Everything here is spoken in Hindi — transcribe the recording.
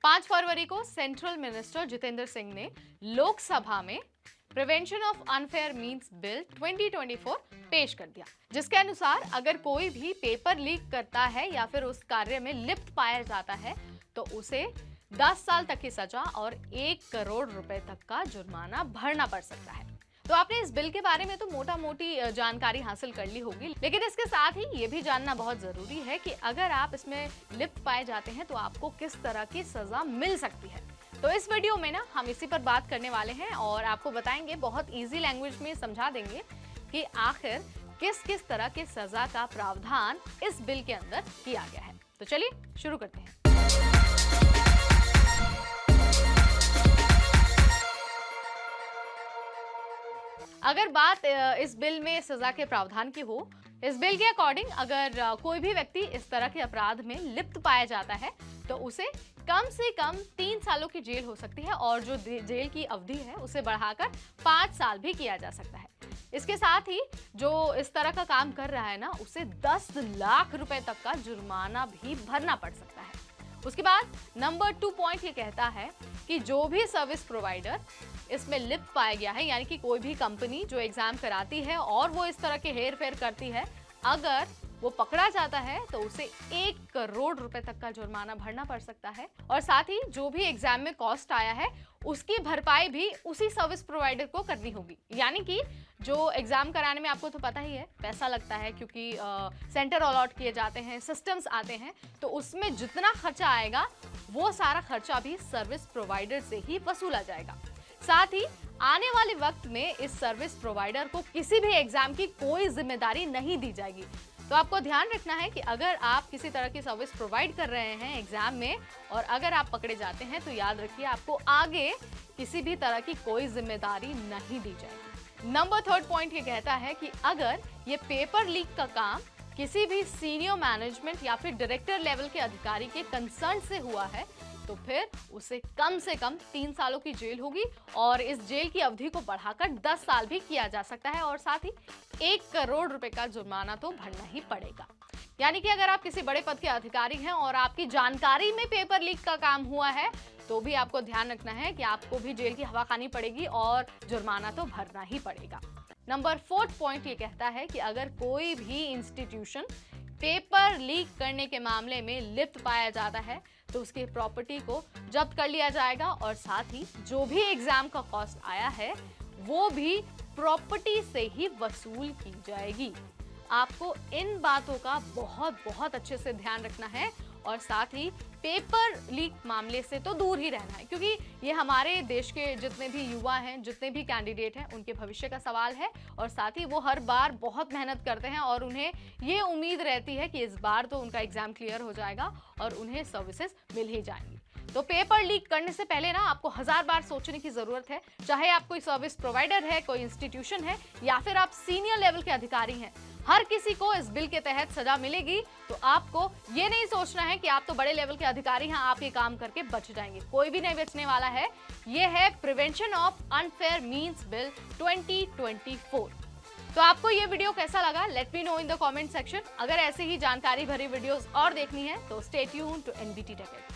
5 फरवरी को सेंट्रल मिनिस्टर जितेंद्र सिंह ने लोकसभा में prevention of unfair means bill 2024 पेश कर दिया, जिसके अनुसार अगर कोई भी पेपर लीक करता है या फिर उस कार्य में लिप्त पाया जाता है तो उसे 10 साल तक की सजा और 1 करोड़ रुपए तक का जुर्माना भरना पड़ सकता है। तो आपने इस बिल के बारे में तो मोटा मोटी जानकारी हासिल कर ली होगी, लेकिन इसके साथ ही ये भी जानना बहुत जरूरी है कि अगर आप इसमें लिप्त पाए जाते हैं तो आपको किस तरह की सजा मिल सकती है। तो इस वीडियो में ना हम इसी पर बात करने वाले हैं और आपको बताएंगे, बहुत इजी लैंग्वेज में समझा देंगे कि आखिर किस किस तरह के सजा का प्रावधान इस बिल के अंदर किया गया है। तो चलिए शुरू करते हैं। अगर बात इस बिल में सजा के प्रावधान की हो, इस बिल के अकॉर्डिंग अगर कोई भी व्यक्ति इस तरह के अपराध में लिप्त पाया जाता है तो उसे कम से कम 3 सालों की जेल हो सकती है और जो जेल की अवधि है उसे बढ़ाकर 5 साल भी किया जा सकता है। इसके साथ ही जो इस तरह का काम कर रहा है ना, उसे 10 लाख रुपए तक का जुर्माना भी भरना पड़ सकता है। उसके बाद नंबर 2 पॉइंट ये कहता है कि जो भी सर्विस प्रोवाइडर इसमें लिप्त पाया गया है, यानी कि कोई भी कंपनी जो एग्जाम कराती है और वो इस तरह के हेर फेर करती है, अगर वो पकड़ा जाता है तो उसे 1 करोड़ रुपए तक का जुर्माना भरना पड़ सकता है। और साथ ही जो भी एग्जाम में कॉस्ट आया है उसकी भरपाई भी उसी सर्विस प्रोवाइडर को करनी होगी। यानी कि जो एग्जाम कराने में आपको तो पता ही है पैसा लगता है, क्योंकि सेंटर अलॉट किए जाते हैं, सिस्टम्स आते हैं, तो उसमें जितना खर्चा आएगा वो सारा खर्चा भी सर्विस प्रोवाइडर से ही वसूला जाएगा। साथ ही आने वाले वक्त में इस सर्विस प्रोवाइडर को किसी भी एग्जाम की कोई जिम्मेदारी नहीं दी जाएगी। तो आपको ध्यान रखना है कि अगर आप किसी तरह की सर्विस प्रोवाइड कर रहे हैं एग्जाम में और अगर आप पकड़े जाते हैं तो याद रखिए आपको आगे किसी भी तरह की कोई जिम्मेदारी नहीं दी जाएगी। नंबर 3 पॉइंट ये कहता है कि अगर ये पेपर लीक का काम किसी भी सीनियर मैनेजमेंट या फिर डायरेक्टर लेवल के अधिकारी के कंसर्न से हुआ है तो फिर उसे कम से कम 3 सालों की जेल होगी और इस जेल की अवधि को बढ़ाकर 10 साल भी किया जा सकता है और साथ ही 1 करोड़ रुपए का जुर्माना तो भरना ही पड़ेगा। यानी कि अगर आप किसी बड़े पद के अधिकारी हैं और आपकी जानकारी में पेपर लीक का काम हुआ है तो भी आपको ध्यान रखना है कि आपको भी जेल की हवा खानी पड़ेगी और जुर्माना तो भरना ही पड़ेगा। नंबर 4 पॉइंट ये कहता है कि अगर कोई भी इंस्टीट्यूशन पेपर लीक करने के मामले में लिप्त पाया जाता है तो उसकी प्रॉपर्टी को जब्त कर लिया जाएगा और साथ ही जो भी एग्जाम का कॉस्ट आया है वो भी प्रॉपर्टी से ही वसूल की जाएगी। आपको इन बातों का बहुत अच्छे से ध्यान रखना है और साथ ही पेपर लीक मामले से तो दूर ही रहना है, क्योंकि ये हमारे देश के जितने भी युवा हैं, जितने भी कैंडिडेट हैं, उनके भविष्य का सवाल है और साथ ही वो हर बार बहुत मेहनत करते हैं और उन्हें ये उम्मीद रहती है कि इस बार तो उनका एग्जाम क्लियर हो जाएगा और उन्हें सर्विसेज मिल ही जाएंगी। तो पेपर लीक करने से पहले ना आपको 1000 बार सोचने की जरूरत है, चाहे आप कोई सर्विस प्रोवाइडर है, कोई इंस्टीट्यूशन है या फिर आप सीनियर लेवल के अधिकारी हैं, हर किसी को इस बिल के तहत सजा मिलेगी। तो आपको ये नहीं सोचना है कि आप तो बड़े लेवल के अधिकारी हैं, आप ये काम करके बच जाएंगे, कोई भी नहीं बचने वाला है। ये है prevention of unfair means bill 2024। तो आपको ये वीडियो कैसा लगा, let me know in the comment section. अगर ऐसे ही जानकारी भरी वीडियोस और देखनी है तो stay tuned to NBT take.